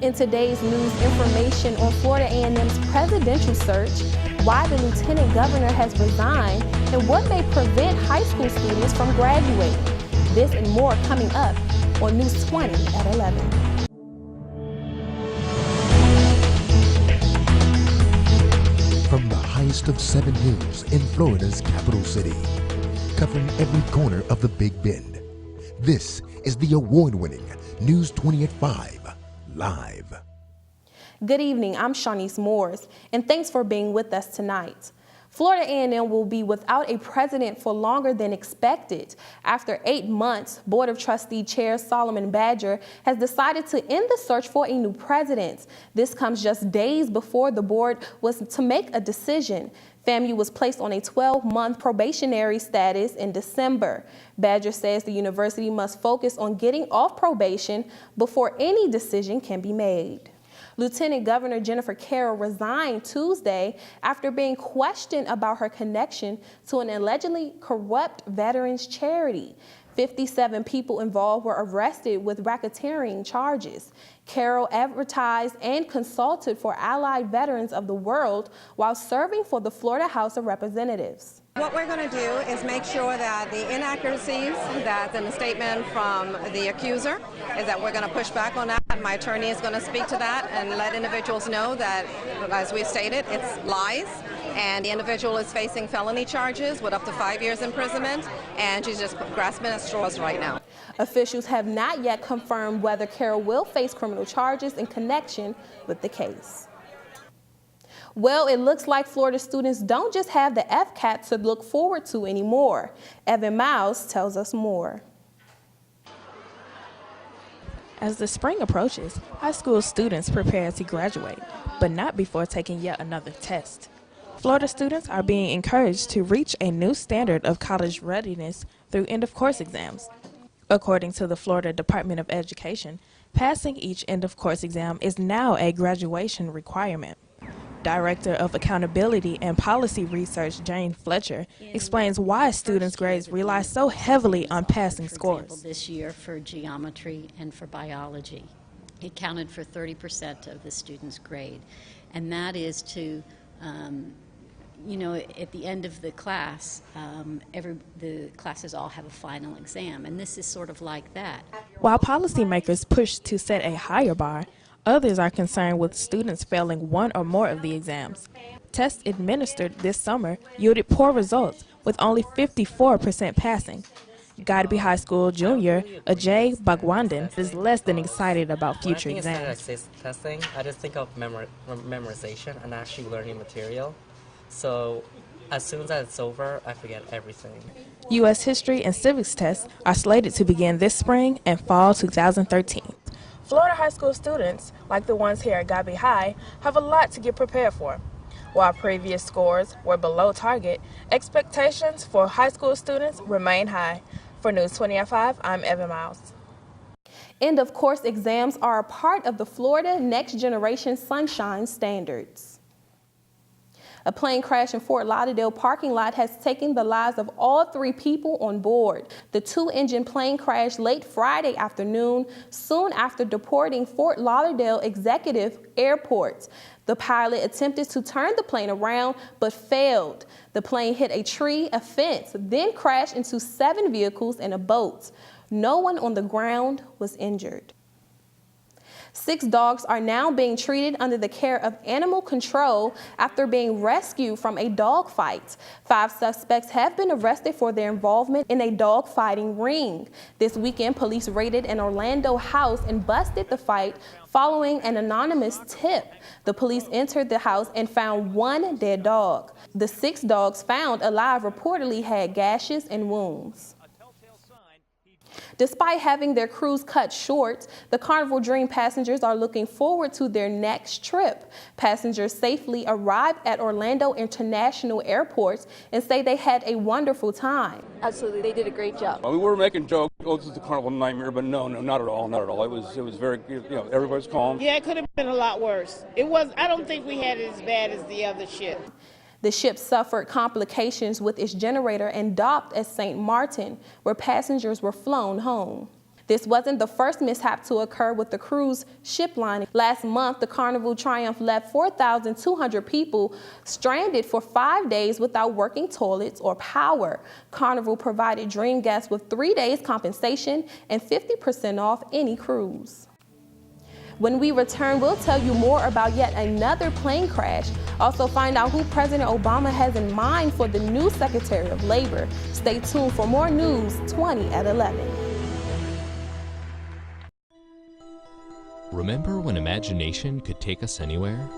In today's news, information on Florida A&M's presidential search, why the lieutenant governor has resigned, and what may prevent high school students from graduating. This and more coming up on News 20 at 11. From the highest of 7 hills in Florida's capital city, covering every corner of the Big Bend, this is the award-winning News 20 at 5 Live. Good evening, I'm Shawnice Moores, and thanks for being with us tonight. Florida A&M will be without a president for longer than expected. After 8 months, Board of Trustee Chair Solomon Badger has decided to end the search for a new president. This comes just days before the board was to make a decision. FAMU was placed on a 12-month probationary status in December. Badger says the university must focus on getting off probation before any decision can be made. Lieutenant Governor Jennifer Carroll resigned Tuesday after being questioned about her connection to an allegedly corrupt veterans charity. 57 people involved were arrested with racketeering charges. Carroll advertised and consulted for allied veterans of the world while serving for the Florida House of Representatives. What we're going to do is make sure that the inaccuracies that's in the statement from the accuser is that we're going to push back on that. My attorney is going to speak to that and let individuals know that, as we stated, it's lies. And the individual is facing felony charges with up to 5 years imprisonment, and she's just grasping at straws right now. Officials have not yet confirmed whether Carroll will face criminal charges in connection with the case. Well, it looks like Florida students don't just have the FCAT to look forward to anymore. Evan Miles tells us more. As the spring approaches, high school students prepare to graduate, but not before taking yet another test. Florida students are being encouraged to reach a new standard of college readiness through end-of-course exams. According to the Florida Department of Education, passing each end-of-course exam is now a graduation requirement. Director of Accountability and Policy Research Jane Fletcher explains why students' grades rely so heavily on passing scores. For example, this year for geometry and for biology, it counted for 30% of the students' grade, and that is to at the end of the class, the classes all have a final exam, and this is sort of like that. While policymakers push to set a higher bar, others are concerned with students failing one or more of the exams. Tests administered this summer yielded poor results, with only 54% passing. Godby High School junior Ajay Bhagwandan is less than excited about future exams. When I think of testing, I just think of memorization and actually learning material. So as soon as it's over, I forget everything. U.S. history and civics tests are slated to begin this spring and fall 2013. Florida high school students, like the ones here at Godby High, have a lot to get prepared for. While previous scores were below target, expectations for high school students remain high. For News 20 at 5, I'm Evan Miles. End-of-course exams are a part of the Florida Next Generation Sunshine Standards. A plane crash in Fort Lauderdale parking lot has taken the lives of all 3 people on board. The 2-engine plane crashed late Friday afternoon, soon after departing Fort Lauderdale Executive Airport. The pilot attempted to turn the plane around, but failed. The plane hit a tree, a fence, then crashed into 7 vehicles and a boat. No one on the ground was injured. 6 dogs are now being treated under the care of animal control after being rescued from a dog fight. 5 suspects have been arrested for their involvement in a dog fighting ring. This weekend, police raided an Orlando house and busted the fight following an anonymous tip. The police entered the house and found 1 dead dog. The 6 dogs found alive reportedly had gashes and wounds. Despite having their cruise cut short, the Carnival Dream passengers are looking forward to their next trip. Passengers safely arrived at Orlando International Airport and say they had a wonderful time. Absolutely, they did a great job. Well, we were making jokes, oh, this is the Carnival nightmare, but no, not at all, not at all. It was very, everybody's calm. Yeah, it could have been a lot worse. I don't think we had it as bad as the other ship. The ship suffered complications with its generator and docked at St. Martin, where passengers were flown home. This wasn't the first mishap to occur with the cruise ship line. Last month, the Carnival Triumph left 4,200 people stranded for 5 days without working toilets or power. Carnival provided Dream guests with 3 days compensation and 50% off any cruise. When we return, we'll tell you more about yet another plane crash. Also find out who President Obama has in mind for the new Secretary of Labor. Stay tuned for more news 20 at 11. Remember when imagination could take us anywhere?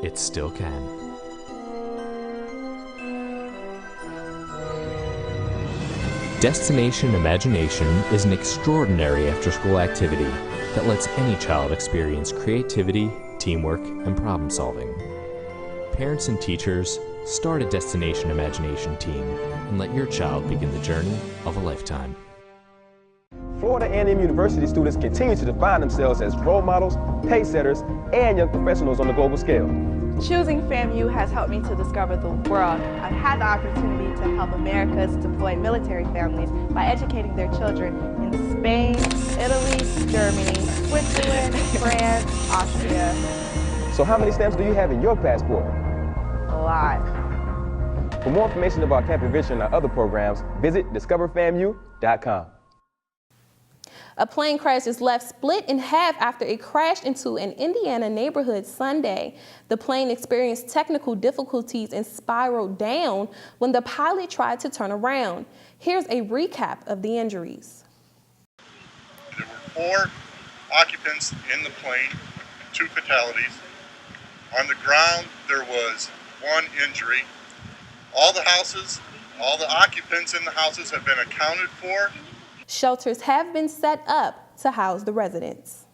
It still can. Destination Imagination is an extraordinary after-school activity that lets any child experience creativity, teamwork, and problem-solving. Parents and teachers, start a Destination Imagination team and let your child begin the journey of a lifetime. Florida A&M University students continue to define themselves as role models, pace setters, and young professionals on the global scale. Choosing FAMU has helped me to discover the world. I've had the opportunity to help America's deployed military families by educating their children in Spain, Italy, Germany, Switzerland, France, Austria. So how many stamps do you have in your passport? A lot. For more information about Camp Envision and our other programs, visit discoverfamu.com. A plane crash is left split in half after it crashed into an Indiana neighborhood Sunday. The plane experienced technical difficulties and spiraled down when the pilot tried to turn around. Here's a recap of the injuries. There were 4 occupants in the plane, 2 fatalities. On the ground, there was 1 injury. All the occupants in the houses have been accounted for. Shelters have been set up to house the residents.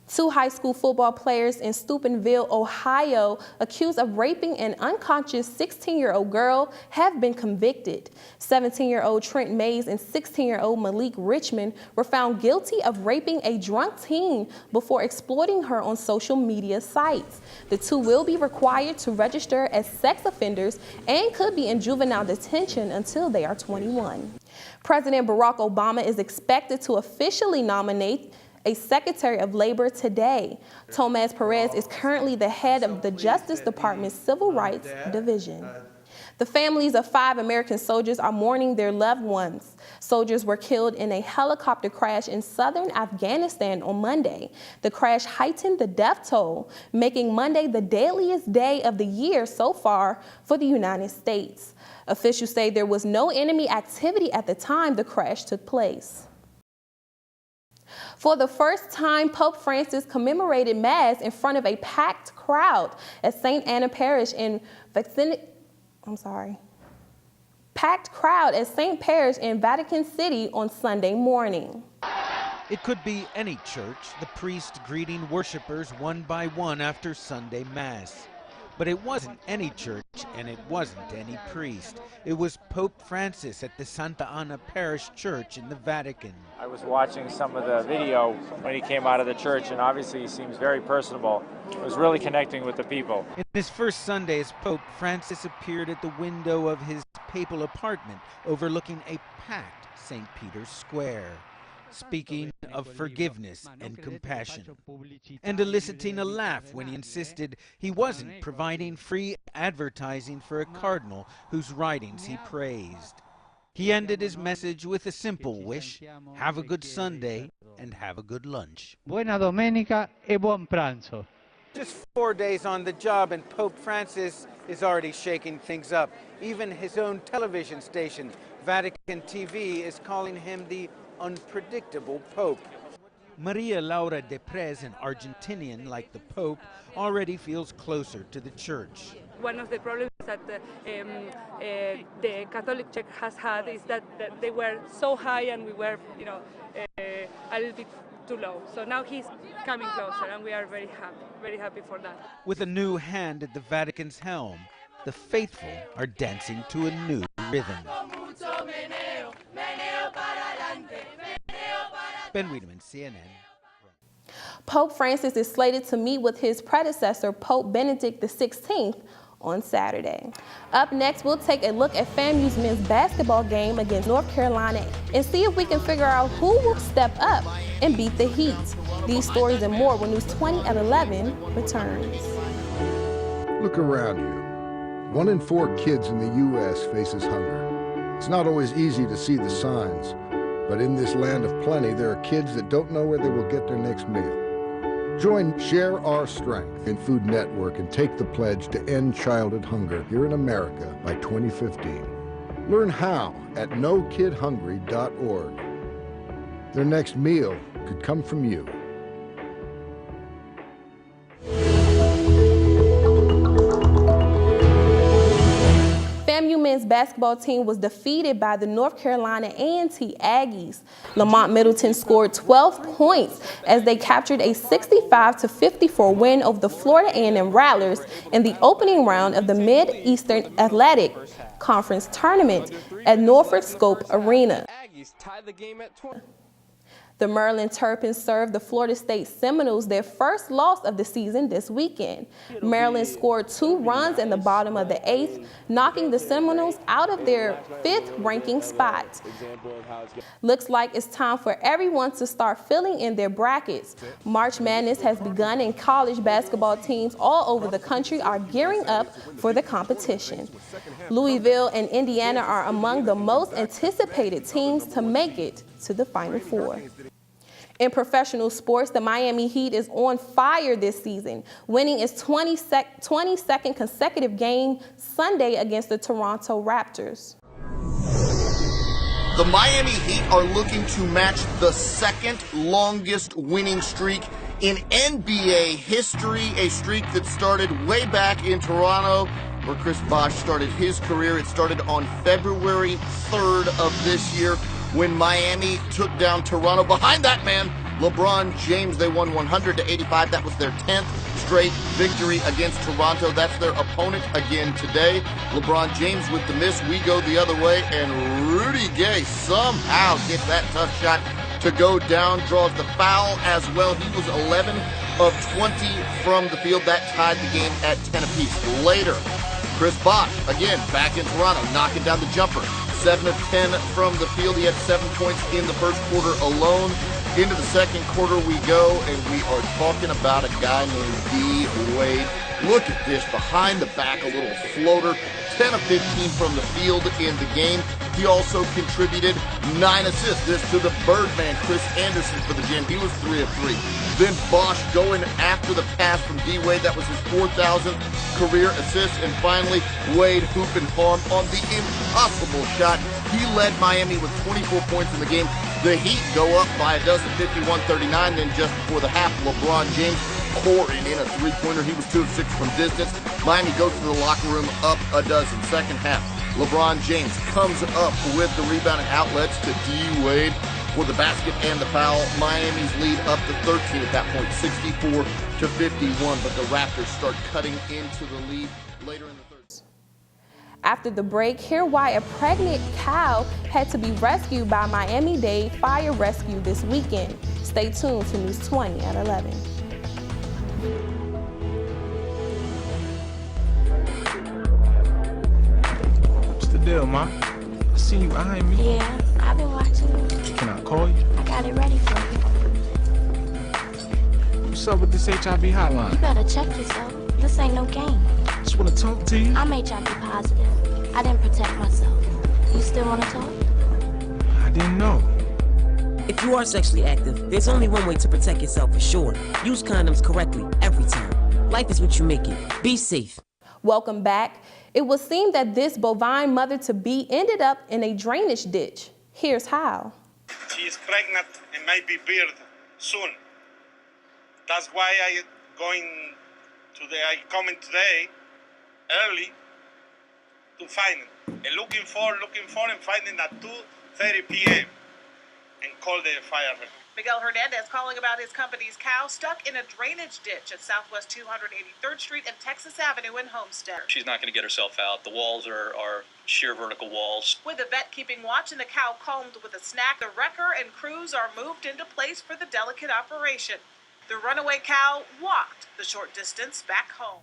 2 high school football players in Steubenville, Ohio, accused of raping an unconscious 16-year-old girl, have been convicted. 17-year-old Trent Mays and 16-year-old Malik Richmond were found guilty of raping a drunk teen before exploiting her on social media sites. The 2 will be required to register as sex offenders and could be in juvenile detention until they are 21. President Barack Obama is expected to officially nominate a Secretary of Labor today. Tomás Perez is currently the head of the Justice Department's Civil Rights Division. The families of 5 American soldiers are mourning their loved ones. Soldiers were killed in a helicopter crash in southern Afghanistan on Monday. The crash heightened the death toll, making Monday the deadliest day of the year so far for the United States. Officials say there was no enemy activity at the time the crash took place. For the first time, Pope Francis commemorated Mass in front of a packed crowd at St. Anna Parish in Vatican City on Sunday morning. It could be any church, the priest greeting worshipers one by one after Sunday Mass. But it wasn't any church, and it wasn't any priest. It was Pope Francis at the Santa Ana Parish Church in the Vatican. I was watching some of the video when he came out of the church, and obviously he seems very personable. It was really connecting with the people. In his first Sunday as Pope, Francis appeared at the window of his papal apartment overlooking a packed St. Peter's Square, speaking of forgiveness and compassion, and eliciting a laugh when he insisted he wasn't providing free advertising for a cardinal whose writings he praised. He ended his message with a simple wish: have a good Sunday and have a good lunch. Buona domenica e buon pranzo. Just 4 days on the job and Pope Francis is already shaking things up. Even his own television station, Vatican TV, is calling him the unpredictable Pope. Maria Laura de Prez, an Argentinian like the Pope, already feels closer to the church. One of the problems that the Catholic Church has had is that they were so high and we were, a little bit too low. So now he's coming closer and we are very happy for that. With a new hand at the Vatican's helm, the faithful are dancing to a new rhythm. Ben Wiedemann, CNN. Pope Francis is slated to meet with his predecessor, Pope Benedict XVI, on Saturday. Up next, we'll take a look at FAMU's men's basketball game against North Carolina and see if we can figure out who will step up and beat the Heat. These stories and more when News 20 at 11 returns. Look around you. 1 in 4 kids in the U.S. faces hunger. It's not always easy to see the signs, but in this land of plenty, there are kids that don't know where they will get their next meal. Join Share Our Strength in Food Network and take the pledge to end childhood hunger here in America by 2015. Learn how at NoKidHungry.org. Their next meal could come from you. FAMU men's basketball team was defeated by the North Carolina A&T Aggies. Lamont Middleton scored 12 points as they captured a 65-54 win over the Florida A&M Rattlers in the opening round of the Mid-Eastern Athletic Conference Tournament at Norfolk Scope Arena. The Maryland Terrapins served the Florida State Seminoles their first loss of the season this weekend. Maryland scored 2 runs in the bottom of the 8th, knocking the Seminoles out of their 5th ranking spot. Looks like it's time for everyone to start filling in their brackets. March Madness has begun and college basketball teams all over the country are gearing up for the competition. Louisville and Indiana are among the most anticipated teams to make it to the Final Four. In professional sports, the Miami Heat is on fire this season, winning its 22nd consecutive game Sunday against the Toronto Raptors. The Miami Heat are looking to match the second longest winning streak in NBA history, a streak that started way back in Toronto, where Chris Bosh started his career. It started on February 3rd of this year, when Miami took down Toronto. Behind that man, LeBron James, they won 100-85. That was their 10th straight victory against Toronto. That's their opponent again today. LeBron James with the miss. We go the other way, and Rudy Gay somehow gets that tough shot to go down, draws the foul as well. He was 11 of 20 from the field. That tied the game at 10 apiece. Later, Chris Bosh, again, back in Toronto, knocking down the jumper. 7 of 10 from the field. He had 7 points in the first quarter alone. Into the second quarter we go, and we are talking about a guy named D. Wade. Look at this, behind the back, a little floater. 10 of 15 from the field in the game. He also contributed 9 assists. This to the Birdman, Chris Anderson, for the Jam. He was 3 of 3. Then Bosh going after the pass from D. Wade. That was his 4,000th career assist. And finally, Wade hooping home on the impossible shot. He led Miami with 24 points in the game. The Heat go up by a dozen, 51-39. Then just before the half, LeBron James pouring in a three-pointer. He was 2 of 6 from distance. Miami goes to the locker room up a dozen. Second half, LeBron James comes up with the rebound and outlets to D. Wade for the basket and the foul. Miami's lead up to 13 at that point, 64-51. But the Raptors start cutting into the lead later in the third. After the break, hear why a pregnant cow had to be rescued by Miami-Dade Fire Rescue this weekend. Stay tuned to News 20 at 11. What's the deal, Ma? I see you eyeing me. Yeah, I've been watching you. Can I call you? I got it ready for you. What's up with this HIV hotline? You better check yourself. This ain't no game. Just want to talk to you. I'm HIV positive. I didn't protect myself. You still want to talk? I didn't know. If you are sexually active, there's only one way to protect yourself for sure. Use condoms correctly every time. Life is what you make it. Be safe. Welcome back. It would seem that this bovine mother-to-be ended up in a drainage ditch. Here's how. She is pregnant and may be birthed soon. That's why I coming today early to find it. And looking for and finding at 2:30 p.m. and call the fire. Miguel Hernandez calling about his company's cow stuck in a drainage ditch at Southwest 283rd Street and Texas Avenue in Homestead. She's not going to get herself out. The walls are sheer vertical walls. With the vet keeping watch and the cow combed with a snack, the wrecker and crews are moved into place for the delicate operation. The runaway cow walked the short distance back home.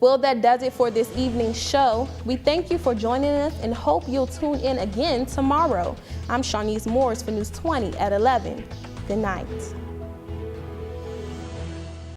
Well, that does it for this evening's show. We thank you for joining us and hope you'll tune in again tomorrow. I'm Shawnice Morris for News 20 at 11. Good night.